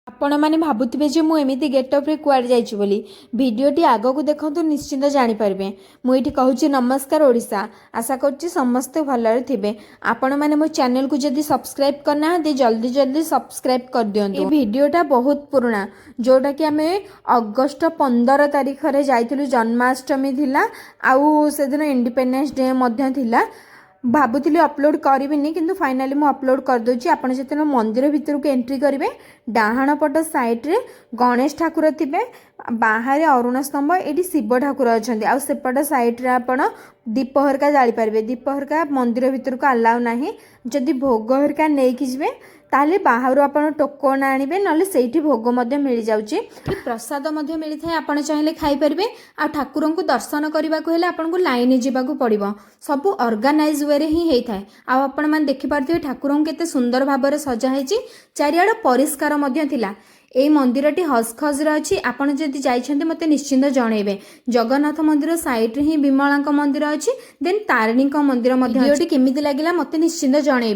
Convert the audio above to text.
आपण मैंने भावुवे जे मुझे गेटअप्रे कुआड़े जाइए बोली भिडटी आग को देखु निश्चिंत जानीपारे मुझे कहूँ नमस्कार ओडिशा आशा करुच्ची समस्ते भलरे थे आपण मैंने मो चैनल को जदि सब्सक्राइब करना जल्दी जल्दी सब्सक्राइब कर दिंतु। ये भिडटा बहुत पुराना जोटा कि आम अगस्ट 15 तारिख रे जाइलु जन्माष्टमी थिला आउ से दिन इंडिपेंडेंस डे थिला भावुली अपलोड करिनी किंतु फाइनाली मु अपलोड कर दूची। आपण जो मंदिर भितर को एंट्री करेंगे डाहाण पट साइड रे गणेश ठाकुर थे बाहर अरुण स्तंभ ये शिव ठाकुर अच्छा आ सेपट साइड रे आपण दीप हरका जाली पारे दीप हरका मंदिर भितर को अलाउ ना जदि भोग हरका नहीं कि ताले बाहर आपण टोकन आनिबे नले सेठी भोग मध्य मिल जाउची प्रसाद मध्य मिली थाए आपण चाहिले खाई परबे आ ठाकुर को दर्शन करबा को हेले आपण को लाइन जीवा को पड़िबो सब ऑर्गेनाइज वे रे ही हेई थाए आ आपण मान देखि पारथिबे ठाकुर को केते सुंदर भाबरे सजा हेची चारियाड परिष्कार मध्य थिला। ए मंदिरटी हसखस अच्छी आपण जदि जाइछन्ते मते निश्चिंत जणेबे। जगन्नाथ मंदिर साइड रे ही विमलांक मंदिर अच्छी देन तारिणी मंदिर मध्य केमिति लागिला मते निश्चिंत जणेबे।